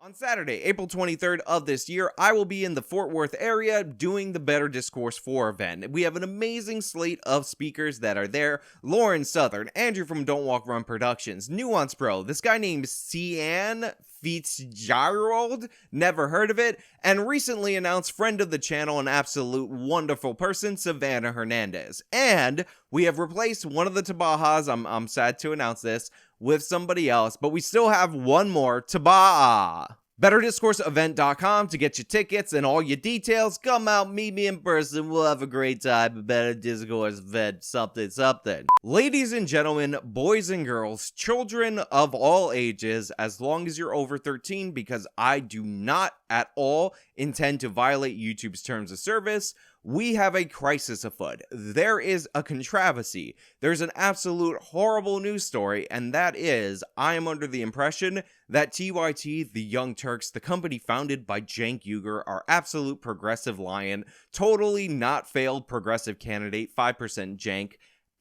On Saturday, April 23rd of this year, I will be in the Fort Worth area doing the Better Discourse 4 event. We have an amazing slate of speakers that are there. Lauren Southern, Andrew from Don't Walk Run Productions, Nuance Bro, this guy named Cian Fitzgerald, never heard of it, and recently announced friend of the channel, an absolute wonderful person, Savannah Hernandez. And we have replaced one of the Tabahas, I'm sad to announce this, with somebody else, but we still have one more Tabaha. BetterDiscourseEvent.com to get your tickets and all your details. Come out, meet me in person. We'll have a great time. Better Discourse Event, something. Ladies and gentlemen, boys and girls, children of all ages, as long as you're over 13, because I do not at all intend to violate YouTube's terms of service, we have a crisis afoot. There is a controversy. There's an absolute horrible news story, and that is, I am under the impression that TYT, the Young Turks, the company founded by Cenk Uygur, our absolute progressive lion, totally not failed progressive candidate, 5% Cenk,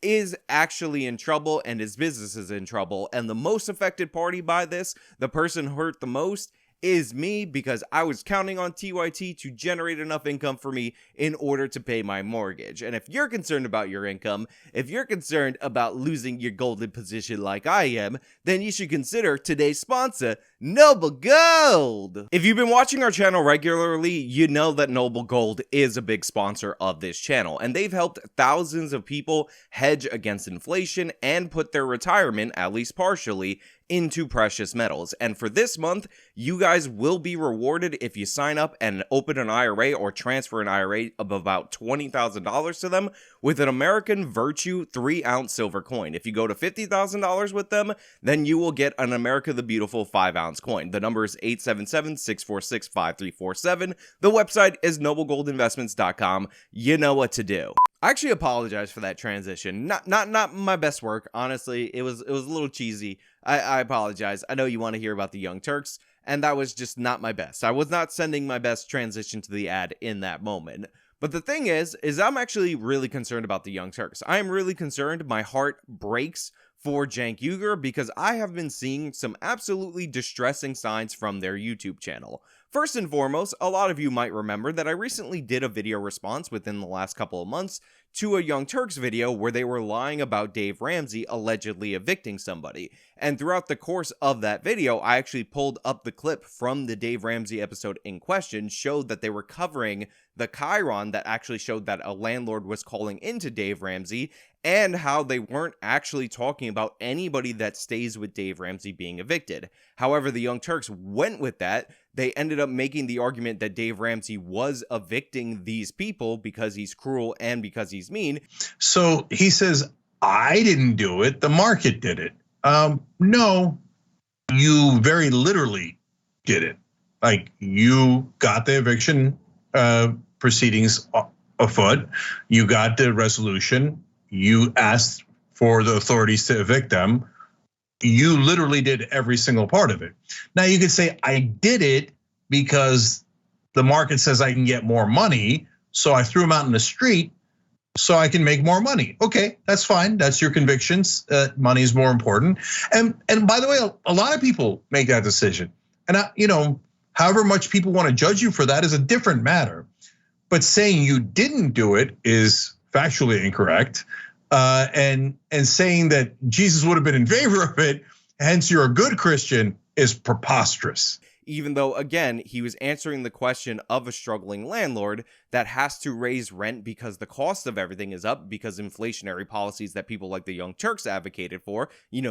is actually in trouble and his business is in trouble. And the most affected party by this, the person hurt the most, is me, because I was counting on TYT to generate enough income for me in order to pay my mortgage. And if you're concerned about your income, if you're concerned about losing your golden position like I am, then you should consider today's sponsor, Noble Gold. If you've been watching our channel regularly, you know that Noble Gold is a big sponsor of this channel, and they've helped thousands of people hedge against inflation and put their retirement, at least partially, into precious metals. And for this month, you guys will be rewarded if you sign up and open an IRA or transfer an IRA of about $20,000 to them with an American Virtue 3-ounce silver coin. If you go to $50,000 with them, then you will get an America the Beautiful 5-ounce coin. The number is 877-646-5347. The website is noblegoldinvestments.com. You know what to do. I actually apologize for that transition. Not my best work, honestly. It was a little cheesy. I apologize. I know you want to hear about the Young Turks, and that was just not my best. I was not sending my best transition to the ad in that moment. But the thing is I'm actually really concerned about the Young Turks. I am really concerned. My heart breaks for Cenk Uygur because I have been seeing some absolutely distressing signs from their YouTube channel. First and foremost, a lot of you might remember that I recently did a video response within the last couple of months to a Young Turks video where they were lying about Dave Ramsey allegedly evicting somebody. And throughout the course of that video, I actually pulled up the clip from the Dave Ramsey episode in question, showed that they were covering the chyron that actually showed that a landlord was calling into Dave Ramsey, and how they weren't actually talking about anybody that stays with Dave Ramsey being evicted. However, the Young Turks went with that. They ended up making the argument that Dave Ramsey was evicting these people because he's cruel and because he's mean. So he says, I didn't do it, the market did it. No, you very literally did it. Like, you got the eviction proceedings afoot, you got the resolution, you asked for the authorities to evict them. You literally did every single part of it. Now you could say, I did it because the market says I can get more money, so I threw them out in the street so I can make more money. Okay, that's fine. That's your convictions. Money is more important. And by the way, a lot of people make that decision. And however much people want to judge you for that is a different matter. But saying you didn't do it is factually incorrect. And saying that Jesus would have been in favor of it, hence you're a good Christian, is preposterous. Even though, again, he was answering the question of a struggling landlord that has to raise rent because the cost of everything is up, because inflationary policies that people like the Young Turks advocated for,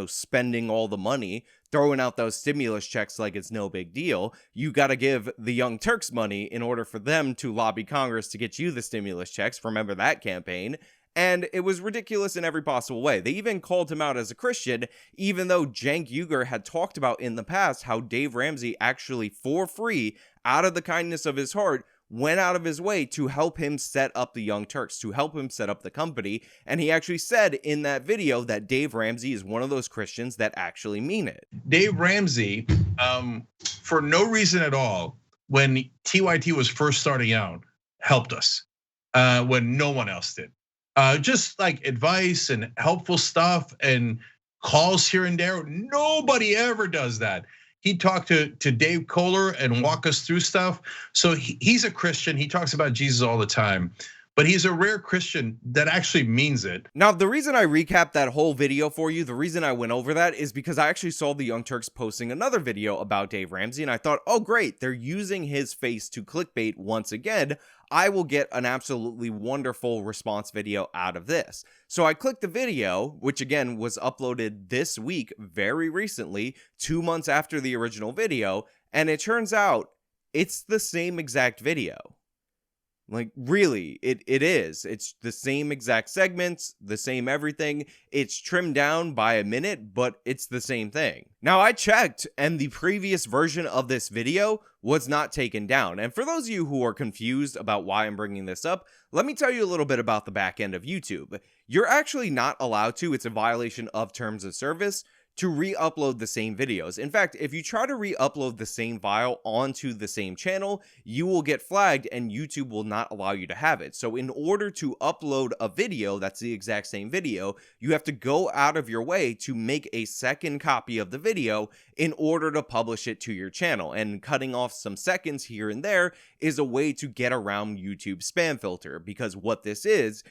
spending all the money, throwing out those stimulus checks like it's no big deal. You got to give the Young Turks money in order for them to lobby Congress to get you the stimulus checks. Remember that campaign? And it was ridiculous in every possible way. They even called him out as a Christian, even though Cenk Uygur had talked about in the past how Dave Ramsey actually, for free, out of the kindness of his heart, went out of his way to help him set up the Young Turks, to help him set up the company. And he actually said in that video that Dave Ramsey is one of those Christians that actually mean it. Dave Ramsey, for no reason at all, when TYT was first starting out, helped us when no one else did. Just like advice and helpful stuff and calls here and there. Nobody ever does that. He'd talk to Dave Kohler and walk us through stuff. So he's a Christian. He talks about Jesus all the time, but he's a rare Christian that actually means it. Now, the reason I recapped that whole video for you, the reason I went over that is because I actually saw the Young Turks posting another video about Dave Ramsey, and I thought, oh great, they're using his face to clickbait once again. I will get an absolutely wonderful response video out of this. So I clicked the video, which again was uploaded this week, very recently, 2 months after the original video, and it turns out it's the same exact video. Like, really, it is. It's the same exact segments, the same everything. It's trimmed down by a minute, but it's the same thing. Now, I checked, and the previous version of this video was not taken down. And for those of you who are confused about why I'm bringing this up, let me tell you a little bit about the back end of YouTube. You're actually not allowed to, it's a violation of terms of service, to re-upload the same videos. In fact, if you try to re-upload the same file onto the same channel, you will get flagged and YouTube will not allow you to have it. So in order to upload a video that's the exact same video, you have to go out of your way to make a second copy of the video in order to publish it to your channel. And cutting off some seconds here and there is a way to get around YouTube's spam filter, because what this is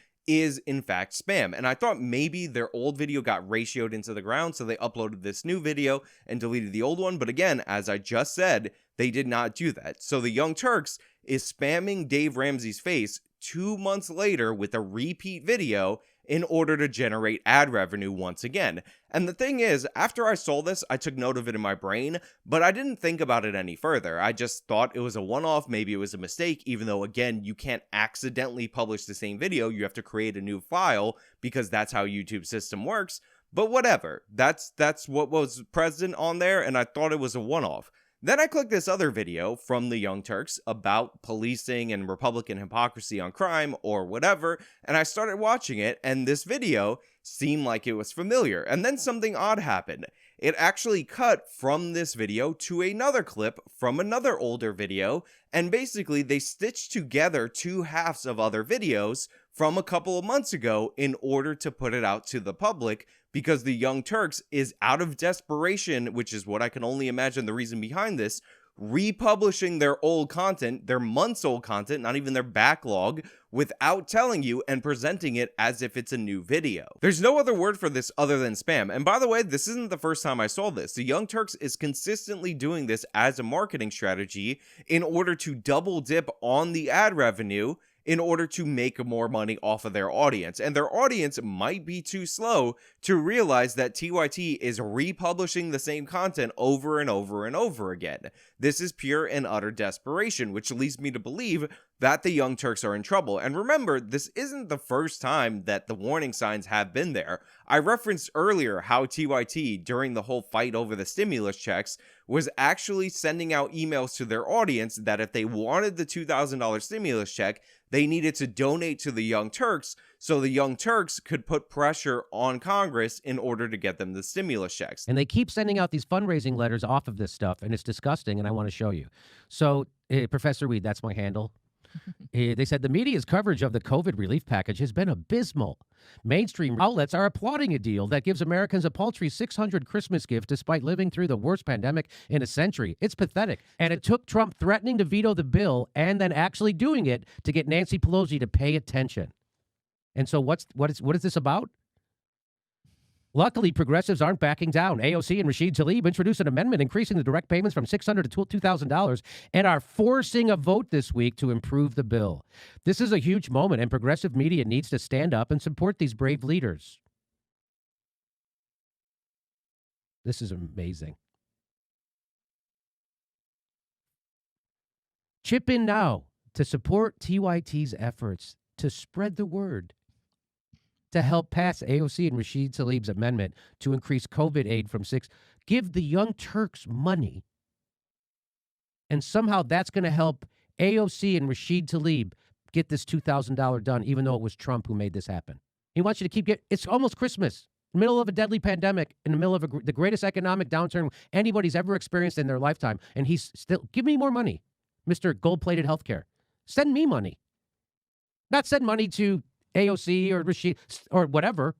in fact spam. And I thought maybe their old video got ratioed into the ground, so they uploaded this new video and deleted the old one. But again, as I just said, they did not do that. So the Young Turks is spamming Dave Ramsey's face 2 months later with a repeat video in order to generate ad revenue once again. And the thing is, after I saw this, I took note of it in my brain, but I didn't think about it any further. I just thought it was a one-off, maybe it was a mistake, even though, again, you can't accidentally publish the same video. You have to create a new file, because that's how YouTube's system works. But whatever, that's what was present on there, and I thought it was a one-off. Then I clicked this other video from the Young Turks about policing and Republican hypocrisy on crime or whatever, and I started watching it, and this video seemed like it was familiar. And then something odd happened. It actually cut from this video to another clip from another older video, and basically they stitched together two halves of other videos from a couple of months ago in order to put it out to the public, because the Young Turks is out of desperation, which is what I can only imagine the reason behind this, republishing their old content, their months old content, not even their backlog, without telling you and presenting it as if it's a new video. There's no other word for this other than spam. And by the way, this isn't the first time I saw this. The Young Turks is consistently doing this as a marketing strategy in order to double dip on the ad revenue in order to make more money off of their audience. And their audience might be too slow to realize that TYT is republishing the same content over and over and over again. This is pure and utter desperation, which leads me to believe that the Young Turks are in trouble. And remember, this isn't the first time that the warning signs have been there. I referenced earlier how TYT, during the whole fight over the stimulus checks, was actually sending out emails to their audience that if they wanted the $2,000 stimulus check, they needed to donate to the Young Turks, so the Young Turks could put pressure on Congress in order to get them the stimulus checks. And they keep sending out these fundraising letters off of this stuff, and it's disgusting, and I want to show you. So, Professor Weed, that's my handle. They said the media's coverage of the COVID relief package has been abysmal. Mainstream outlets are applauding a deal that gives Americans a paltry $600 Christmas gift despite living through the worst pandemic in a century. It's pathetic. And it took Trump threatening to veto the bill and then actually doing it to get Nancy Pelosi to pay attention. And so what is this about? Luckily, progressives aren't backing down. AOC and Rashid Tlaib introduced an amendment increasing the direct payments from $600 to $2,000 and are forcing a vote this week to improve the bill. This is a huge moment, and progressive media needs to stand up and support these brave leaders. This is amazing. Chip in now to support TYT's efforts to spread the word, to help pass AOC and Rashid Tlaib's amendment to increase COVID aid from 6. Give the Young Turks money. And somehow that's going to help AOC and Rashid Tlaib get this $2,000 done, even though it was Trump who made this happen. He wants you to keep it's almost Christmas, middle of a deadly pandemic, in the middle of the greatest economic downturn anybody's ever experienced in their lifetime. And he's still, give me more money, Mr. Gold-plated healthcare. Send me money. Not send money to AOC or Rashid or whatever.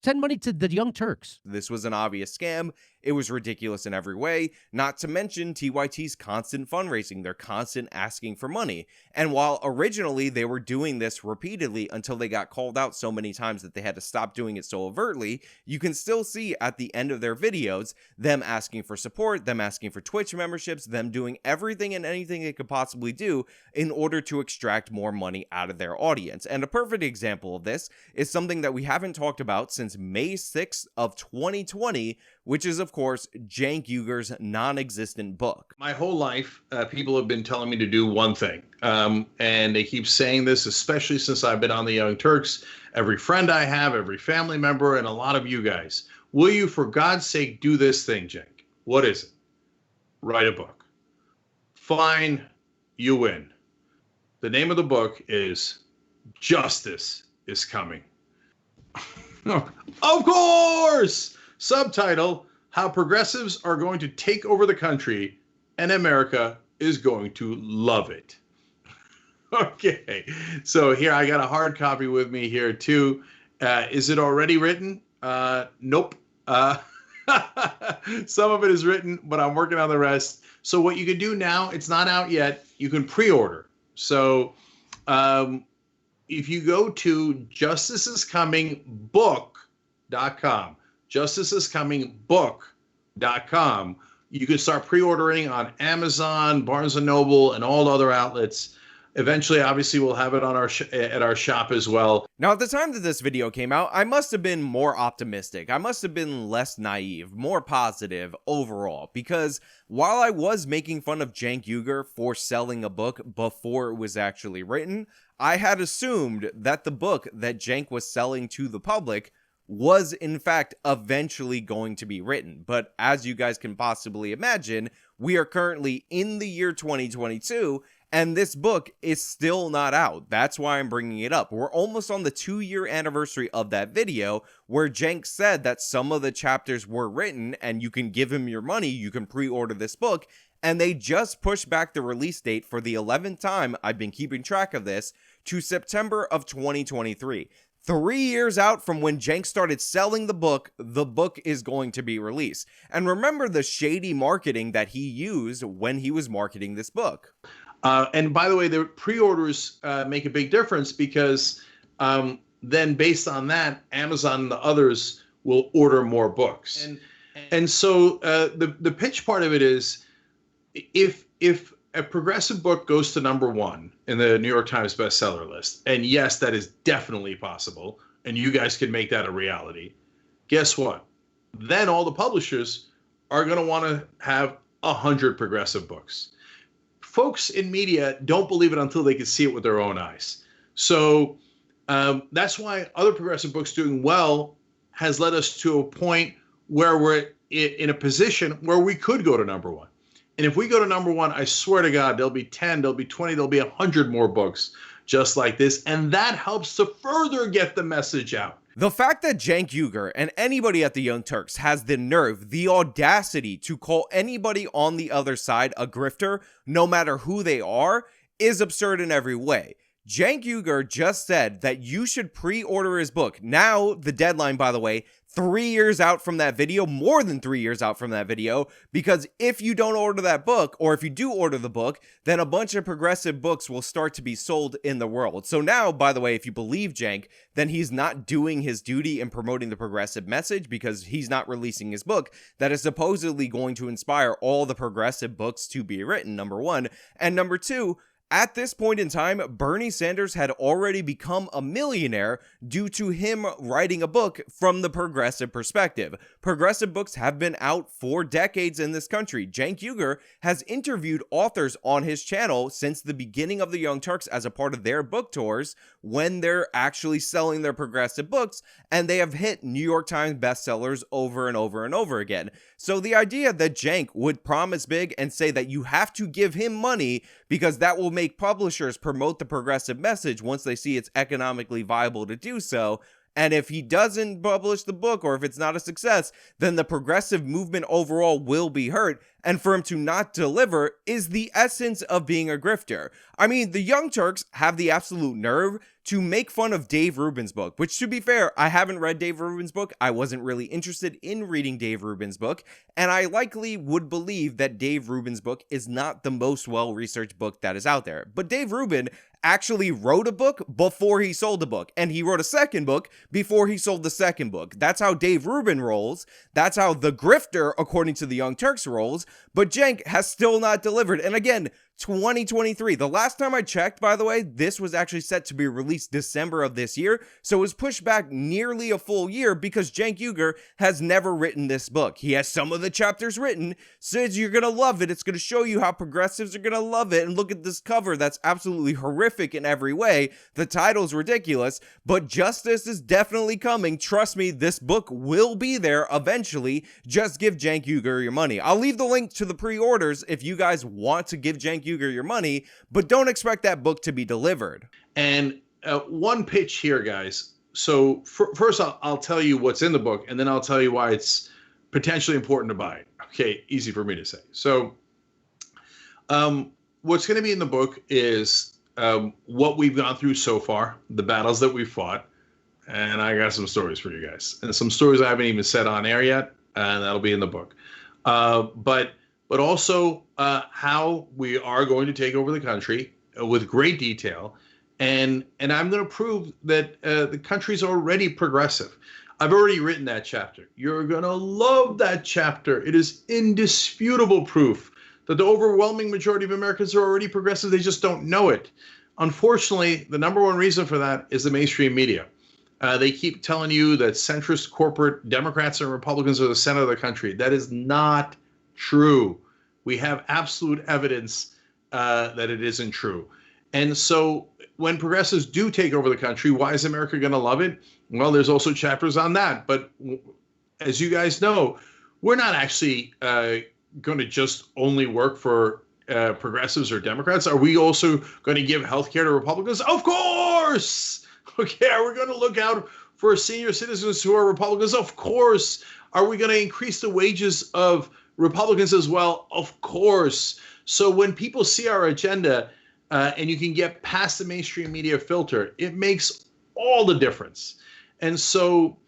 Send money to the Young Turks. This was an obvious scam. It was ridiculous in every way, not to mention TYT's constant fundraising. They're constant asking for money. And while originally they were doing this repeatedly until they got called out so many times that they had to stop doing it so overtly, you can still see at the end of their videos them asking for support, them asking for Twitch memberships, them doing everything and anything they could possibly do in order to extract more money out of their audience. And a perfect example of this is something that we haven't talked about since May 6th of 2020, which is, of course, Cenk Uyghur's non-existent book. My whole life, people have been telling me to do one thing. And they keep saying this, especially since I've been on the Young Turks. Every friend I have, every family member, and a lot of you guys. Will you, for God's sake, do this thing, Cenk? What is it? Write a book. Fine, you win. The name of the book is Justice is Coming. Of course! Subtitle, How Progressives Are Going to Take Over the Country and America is Going to Love It. Okay, so here I got a hard copy with me here too. Is it already written? Nope. Some of it is written, but I'm working on the rest. So what you can do now, it's not out yet, you can pre-order. So if you go to justicescomingbook.com, justicescomingbook.com, you can start pre-ordering on Amazon, Barnes & Noble, and all other outlets. Eventually, obviously, we'll have it on our at our shop as well. Now, at the time that this video came out, I must have been more optimistic. I must have been less naive, more positive overall, because while I was making fun of Cenk Uyghur for selling a book before it was actually written, I had assumed that the book that Cenk was selling to the public was in fact eventually going to be written. But as you guys can possibly imagine, we are currently in the year 2022, and this book is still not out. That's why I'm bringing it up. We're almost on the 2-year anniversary of that video where Cenk said that some of the chapters were written and you can give him your money, you can pre-order this book, and they just pushed back the release date for the 11th time, I've been keeping track of this, to September of 2023. 3 years out from when Cenk started selling the book is going to be released. And remember the shady marketing that he used when he was marketing this book. And by the way, the pre-orders make a big difference because then based on that, Amazon and the others will order more books. And so the pitch part of it is if a progressive book goes to #1 in the New York Times bestseller list, and yes, that is definitely possible, and you guys can make that a reality, guess what? Then all the publishers are going to want to have 100 progressive books. Folks in media don't believe it until they can see it with their own eyes. So that's why other progressive books doing well has led us to a point where we're in a position where we could go to #1. And if we go to #1, I swear to God, there'll be 10, there'll be 20, there'll be 100 more books just like this. And that helps to further get the message out. The fact that Cenk Uyghur and anybody at the Young Turks has the nerve, the audacity to call anybody on the other side a grifter, no matter who they are, is absurd in every way. Cenk Uyghur just said that you should pre-order his book. Now, the deadline, by the way, 3 years out from that video, more than 3 years out from that video, because if you don't order that book, or if you do order the book, then a bunch of progressive books will start to be sold in the world. So now, by the way, if you believe Cenk, then he's not doing his duty in promoting the progressive message because he's not releasing his book that is supposedly going to inspire all the progressive books to be written, #1. And #2, at this point in time, Bernie Sanders had already become a millionaire due to him writing a book from the progressive perspective. Progressive books have been out for decades in this country. Cenk Uyghur has interviewed authors on his channel since the beginning of the Young Turks as a part of their book tours when they're actually selling their progressive books, and they have hit New York Times bestsellers over and over and over again. So the idea that Cenk would promise big and say that you have to give him money because that will make publishers promote the progressive message once they see it's economically viable to do so, and if he doesn't publish the book or if it's not a success, then the progressive movement overall will be hurt, and for him to not deliver is the essence of being a grifter. I mean, the Young Turks have the absolute nerve to make fun of Dave Rubin's book, which, to be fair, I haven't read Dave Rubin's book. I wasn't really interested in reading Dave Rubin's book, and I likely would believe that Dave Rubin's book is not the most well-researched book that is out there. But Dave Rubin actually wrote a book before he sold a book, and he wrote a second book before he sold the second book. That's how Dave Rubin rolls. That's how the grifter, according to the Young Turks, rolls. But Cenk has still not delivered. And again, 2023. The last time I checked, by the way, this was actually set to be released December of this year, so it was pushed back nearly a full year because Cenk Uygur has never written this book. He has some of the chapters written, says you're gonna love it, it's gonna show you how progressives are gonna love it, and look at this cover that's absolutely horrific in every way. The title's ridiculous, but justice is definitely coming. Trust me, this book will be there eventually. Just give Cenk Uygur your money. I'll leave the link to the pre-orders if you guys want to give Cenk Uygur your money, but don't expect that book to be delivered. And one pitch here, guys. So first, I'll tell you what's in the book, and then I'll tell you why it's potentially important to buy it. Okay, easy for me to say. So what's going to be in the book is what we've gone through so far, the battles that we've fought, and I got some stories for you guys, and some stories I haven't even said on air yet, and that'll be in the book. But also how we are going to take over the country with great detail. And I'm going to prove that the country's already progressive. I've already written that chapter. You're going to love that chapter. It is indisputable proof that the overwhelming majority of Americans are already progressive. They just don't know it. Unfortunately, the number one reason for that is the mainstream media. They keep telling you that centrist corporate Democrats and Republicans are the center of the country. That is not true. We have absolute evidence that it isn't true. And so when progressives do take over the country, why is America going to love it? Well, there's also chapters on that. But as you guys know, we're not actually going to just only work for progressives or Democrats. Are we also going to give health care to Republicans? Of course. Okay, are we going to look out for senior citizens who are Republicans? Of course. Are we going to increase the wages of Republicans as well? Of course. So when people see our agenda and you can get past the mainstream media filter, it makes all the difference. And so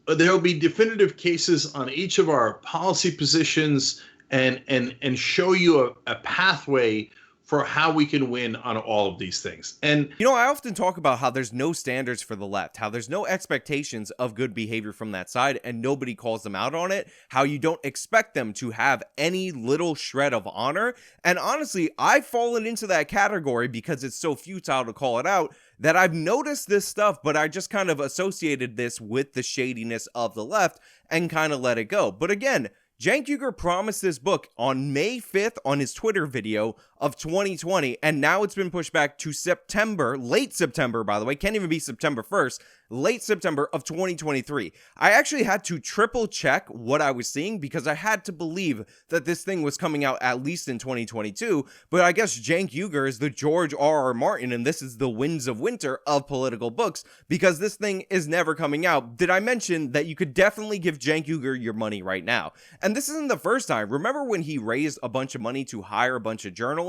there will be definitive cases on each of our policy positions and show you a pathway for how we can win on all of these things. And you know, I often talk about how there's no standards for the left, how there's no expectations of good behavior from that side, and nobody calls them out on it, how you don't expect them to have any little shred of honor. And honestly, I've fallen into that category because it's so futile to call it out, that I've noticed this stuff, but I just kind of associated this with the shadiness of the left and kind of let it go. But again, Cenk Uygur promised this book on May 5th on his Twitter video of 2020, and now it's been pushed back to September, late September, by the way, can't even be September 1st, late September of 2023. I actually had to triple check what I was seeing because I had to believe that this thing was coming out at least in 2022, but I guess Cenk Uygur is the George R.R. Martin, and this is the Winds of Winter of political books, because this thing is never coming out. Did I mention that you could definitely give Cenk Uygur your money right now? And this isn't the first time. Remember when he raised a bunch of money to hire a bunch of journalists,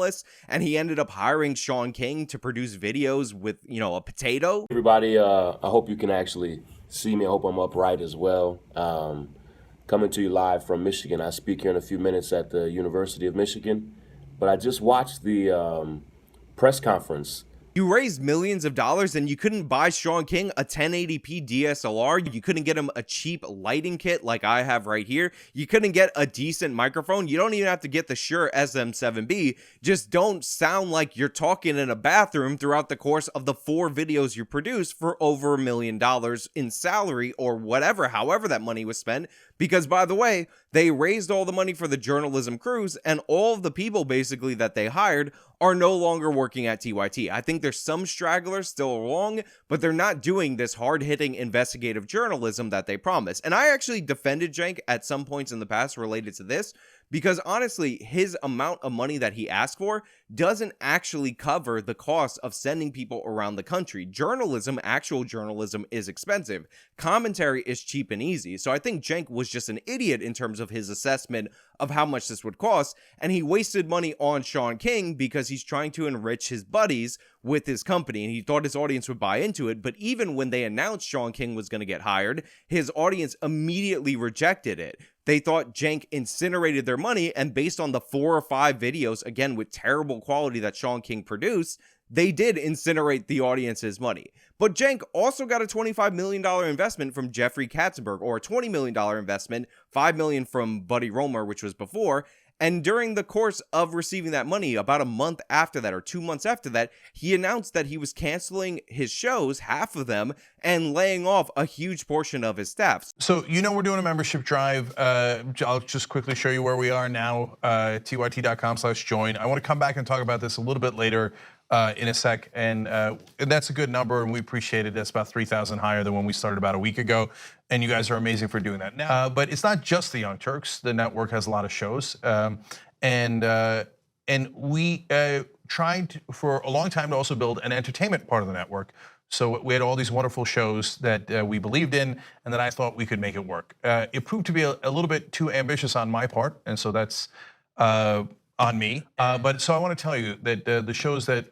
and he ended up hiring Sean King to produce videos with, you know, a potato? Everybody, I hope you can actually see me. I hope I'm upright as well. Coming to you live from Michigan. I speak here in a few minutes at the University of Michigan, but I just watched the press conference. You raised millions of dollars and you couldn't buy Sean King a 1080p DSLR. You couldn't get him a cheap lighting kit like I have right here. You couldn't get a decent microphone. You don't even have to get the Shure SM7B. Just don't sound like you're talking in a bathroom throughout the course of the 4 videos you produce for over $1 million in salary or whatever, however that money was spent. Because, by the way, they raised all the money for the journalism crews, and all of the people basically that they hired are no longer working at TYT. I think there's some stragglers still along, but they're not doing this hard-hitting investigative journalism that they promised. And I actually defended Cenk at some points in the past related to this, because honestly, his amount of money that he asked for doesn't actually cover the cost of sending people around the country. Journalism, actual journalism, is expensive. Commentary is cheap and easy. So I think Cenk was just an idiot in terms of his assessment of how much this would cost, and he wasted money on Sean King because he's trying to enrich his buddies with his company, and he thought his audience would buy into it. But even when they announced Sean King was going to get hired, his audience immediately rejected it. They thought Cenk incinerated their money, and based on the 4 or 5 videos, again with terrible quality, that Sean King produced, they did incinerate the audience's money. But Cenk also got a $25 million investment from Jeffrey Katzenberg, or a $20 million investment, $5 million from Buddy Roemer, which was before. And during the course of receiving that money, about a month after that, or 2 months after that, he announced that he was canceling his shows, half of them, and laying off a huge portion of his staff. So, we're doing a membership drive. I'll just quickly show you where we are now, tyt.com/join. I want to come back and talk about this a little bit later in a sec, and that's a good number, and we appreciate it. That's about 3,000 higher than when we started about a week ago, and you guys are amazing for doing that. Now, but it's not just the Young Turks. The network has a lot of shows, and we tried for a long time to also build an entertainment part of the network. So we had all these wonderful shows that we believed in, and that I thought we could make it work. It proved to be a little bit too ambitious on my part, and so that's on me. But so I want to tell you that the shows that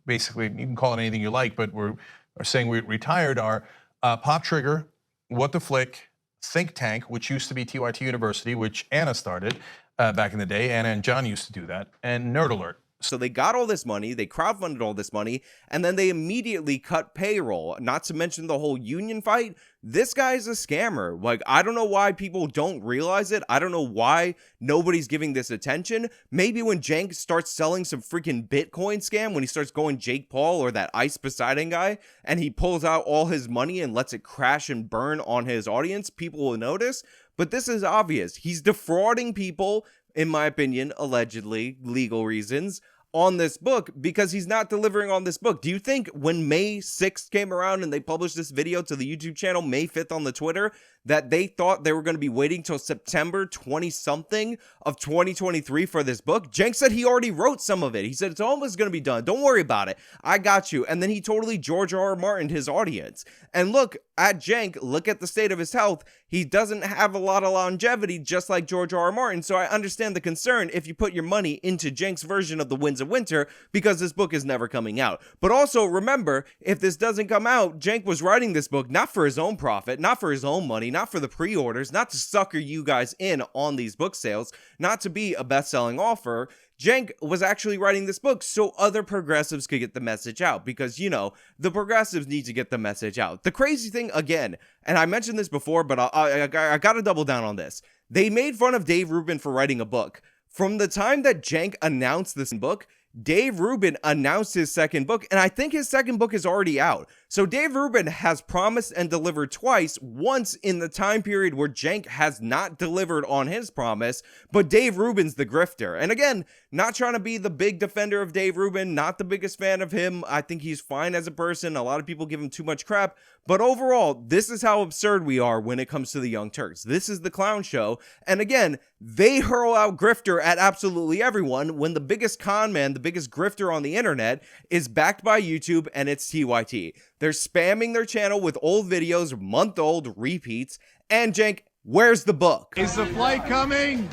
basically, you can call it anything you like, but are saying we retired are Pop Trigger, What the Flick, Think Tank, which used to be TYT University, which Anna started back in the day. Anna and John used to do that, and Nerd Alert. So they got all this money, they crowdfunded all this money, and then they immediately cut payroll, not to mention the whole union fight. This guy's a scammer. Like, I don't know why people don't realize it. I don't know why nobody's giving this attention. Maybe when Cenk starts selling some freaking Bitcoin scam, when he starts going Jake Paul or that Ice Poseidon guy, and he pulls out all his money and lets it crash and burn on his audience, people will notice. But this is obvious. He's defrauding people, in my opinion, allegedly, legal reasons, on this book, because he's not delivering on this book. Do you think when May 6th came around and they published this video to the YouTube channel, May 5th on the Twitter, that they thought they were going to be waiting till September 20-something of 2023 for this book? Cenk said he already wrote some of it. He said it's almost going to be done. Don't worry about it. I got you. And then he totally George R.R. Martin'd his audience. And look at Cenk, look at the state of his health. He doesn't have a lot of longevity, just like George R.R. Martin. So I understand the concern if you put your money into Cenk's version of The Winds of Winter, because this book is never coming out. But also remember, if this doesn't come out, Cenk was writing this book not for his own profit, not for his own money, not for the pre-orders, not to sucker you guys in on these book sales, not to be a best-selling author. Cenk was actually writing this book so other progressives could get the message out, because, the progressives need to get the message out. The crazy thing, again, and I mentioned this before, but I gotta double down on this. They made fun of Dave Rubin for writing a book. From the time that Cenk announced this book, Dave Rubin announced his second book, and I think his second book is already out. So Dave Rubin has promised and delivered twice, once in the time period where Cenk has not delivered on his promise, but Dave Rubin's the grifter. And again, not trying to be the big defender of Dave Rubin, not the biggest fan of him. I think he's fine as a person. A lot of people give him too much crap. But overall, this is how absurd we are when it comes to the Young Turks. This is the clown show. And again, they hurl out grifter at absolutely everyone when the biggest con man, the biggest grifter on the internet, is backed by YouTube, and it's TYT. They're spamming their channel with old videos, month-old repeats, and Cenk, where's the book? Is the flight coming?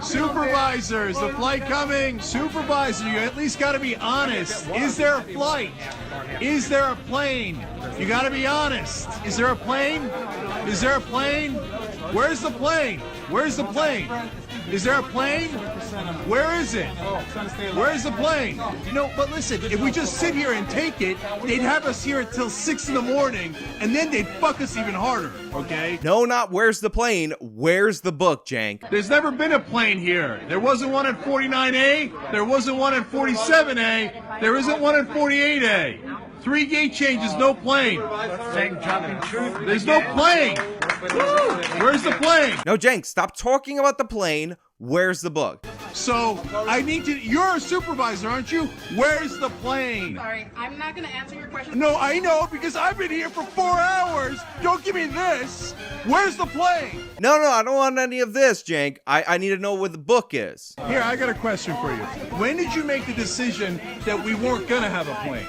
Supervisor, is the flight coming? Supervisor, you at least got to be honest. Is there a flight? Is there a plane? You got to be honest. Is there a plane? Is there a plane? Where's the plane? Where's the plane? Is there a plane? Where is it? Where's the plane? But listen, if we just sit here and take it, they'd have us here until 6 in the morning, and then they'd fuck us even harder, okay? No, not where's the plane. Where's the book, Cenk? There's never been a plane here. There wasn't one at 49A. There wasn't one at 47A. There isn't one at 48A. 3 gate changes, no plane. There's no plane. Where's the plane? No, Cenk, stop talking about the plane. Where's the book? So, I need to, you're a supervisor, aren't you? Where's the plane? Sorry, I'm not going to answer your question. No, I know, because I've been here for 4 hours. Don't give me this. Where's the plane? No, I don't want any of this, Cenk. I need to know where the book is. Here, I got a question for you. When did you make the decision that we weren't going to have a plane?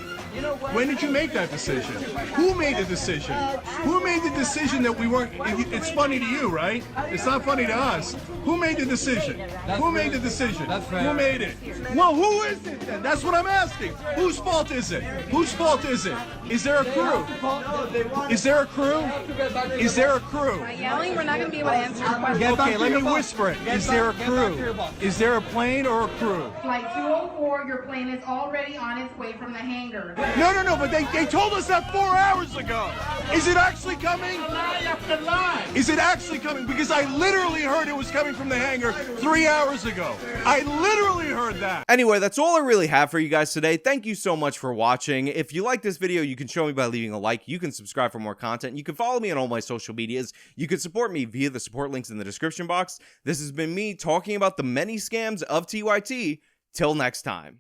When did you make that decision? Who made the decision? Who made the decision that we weren't? It's funny to you, right? It's not funny to us. Who made the decision? Who made the decision? Who made it? Well, who is it then? That's what I'm asking. Whose fault is it? Whose fault is it? Is there a crew? Is there a crew? Is there a crew? By yelling, we're not going to be able to answer your question. Okay, let me whisper it. Is there a crew? Is there a plane or a crew? Flight 204, your plane is already on its way from the hangar. No, but they told us that 4 hours ago. Is it actually coming? Lie after lie. Is it actually coming? Because I literally heard it was coming from the hangar 3 hours ago. I literally heard that. Anyway, that's all I really have for you guys today. Thank you so much for watching. If you like this video, you can show me by leaving a like. You can subscribe for more content. You can follow me on all my social medias. You can support me via the support links in the description box. This has been me talking about the many scams of TYT. Till next time.